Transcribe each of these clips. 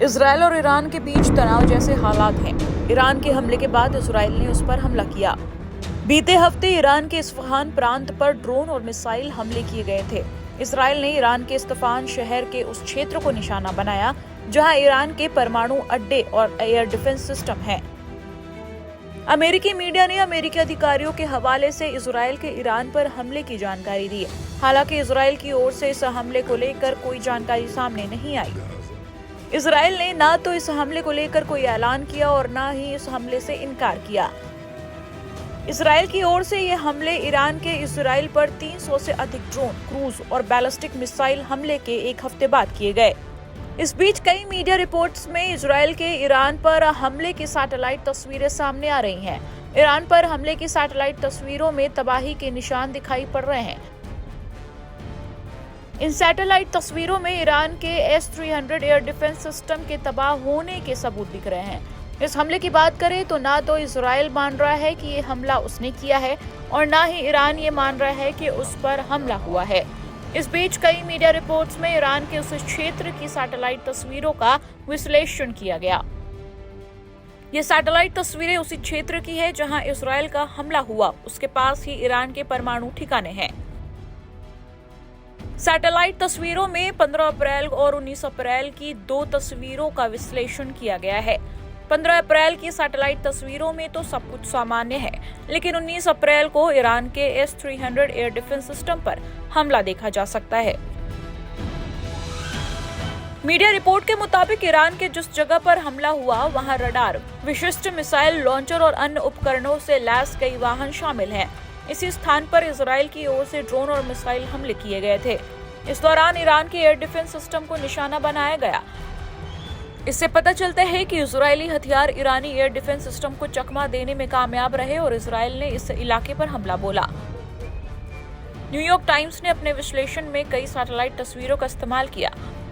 Israel और Iran के बीच तनाव जैसे हालात हैं। ईरान के हमले के बाद इजरायल ने उस पर हमला किया। बीते हफ्ते ईरान के इस्फहान प्रांत पर ड्रोन और मिसाइल हमले किए गए थे। इजरायल ने ईरान के इस्फहान शहर के उस क्षेत्र को निशाना बनाया जहां ईरान के परमाणु अड्डे और एयर डिफेंस सिस्टम है। अमेरिकी मीडिया ने अमेरिकी अधिकारियों के हवाले से इजरायल के ईरान पर हमले की जानकारी दी। हालांकि इजरायल की ओर से इस हमले को लेकर कोई जानकारी सामने नहीं आई। इजरायल ने न तो इस हमले को लेकर कोई ऐलान किया और न ही इस हमले से इनकार किया। इजरायल की ओर से ये हमले ईरान के इजरायल पर 300 से अधिक ड्रोन, क्रूज और बैलिस्टिक मिसाइल हमले के एक हफ्ते बाद किए गए। इस बीच कई मीडिया रिपोर्ट्स में इजरायल के ईरान पर हमले की सैटेलाइट तस्वीरें सामने आ रही हैं। ईरान पर हमले की सैटेलाइट तस्वीरों में तबाही के निशान दिखाई पड़ रहे हैं। इन सैटेलाइट तस्वीरों में ईरान के S-300 एयर डिफेंस सिस्टम के तबाह होने के सबूत दिख रहे हैं। इस हमले की बात करें तो ना तो इजरायल मान रहा है कि ये हमला उसने किया है और ना ही ईरान ये मान रहा है कि उस पर हमला हुआ है। इस बीच कई मीडिया रिपोर्ट्स में ईरान के उस क्षेत्र की सैटेलाइट तस्वीरों का विश्लेषण किया गया। ये सैटेलाइट तस्वीरें उसी क्षेत्र की है जहां इजरायल का हमला हुआ। उसके पास ही ईरान के परमाणु ठिकाने हैं। सैटेलाइट तस्वीरों में 15 अप्रैल और 19 अप्रैल की 2 तस्वीरों का विश्लेषण किया गया है। 15 अप्रैल की सैटेलाइट तस्वीरों में तो सब कुछ सामान्य है, लेकिन 19 अप्रैल को ईरान के S-300 एयर डिफेंस सिस्टम पर हमला देखा जा सकता है। मीडिया रिपोर्ट के मुताबिक ईरान के जिस जगह पर हमला हुआ वहां रडार, विशिष्ट मिसाइल लॉन्चर और अन्य उपकरणों से लैस कई वाहन शामिल हैं। इसी स्थान पर इजरायल की ओर से ड्रोन और मिसाइल हमले किए गए थे। इस दौरान ईरान के एयर डिफेंस सिस्टम को निशाना बनाया गया। इससे पता चलता है कि इजरायली हथियार ईरानी एयर डिफेंस सिस्टम को चकमा देने में कामयाब रहे और इजरायल ने इस इलाके पर हमला बोला। न्यूयॉर्क टाइम्स ने अपने विश्लेषण में कई सैटेलाइट तस्वीरों का इस्तेमाल किया।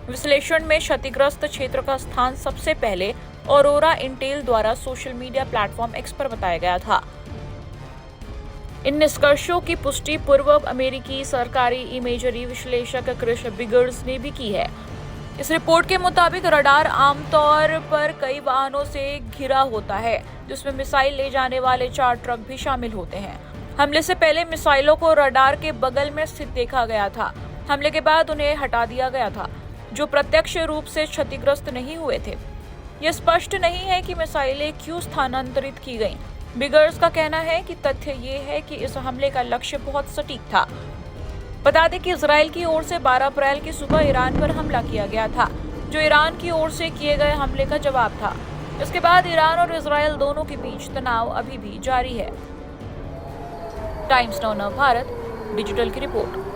विश्लेषण में क्षतिग्रस्त क्षेत्र का स्थान सबसे पहले ऑरोरा इंटेल द्वारा सोशल मीडिया प्लेटफॉर्म X पर बताया गया था। इन निष्कर्षों की पुष्टि पूर्व अमेरिकी सरकारी इमेजरी विश्लेषक क्रिस बिगर्स ने भी की है। इस रिपोर्ट के मुताबिक रडार आमतौर पर कई वाहनों से घिरा होता है, जिसमें मिसाइल ले जाने वाले 4 ट्रक भी शामिल होते हैं। हमले से पहले मिसाइलों को रडार के बगल में स्थित देखा गया था। हमले के बाद उन्हें हटा दिया गया था, जो प्रत्यक्ष रूप से क्षतिग्रस्त नहीं हुए थे। यह स्पष्ट नहीं है कि मिसाइलें क्यों स्थानांतरित की गईं। बिगर्स का कहना है कि तथ्य ये है कि इस हमले का लक्ष्य बहुत सटीक था। बता दें कि इजरायल की ओर से 12 अप्रैल की सुबह ईरान पर हमला किया गया था, जो ईरान की ओर से किए गए हमले का जवाब था। इसके बाद ईरान और इजरायल दोनों के बीच तनाव अभी भी जारी है। टाइम्स नाउ भारत डिजिटल की रिपोर्ट।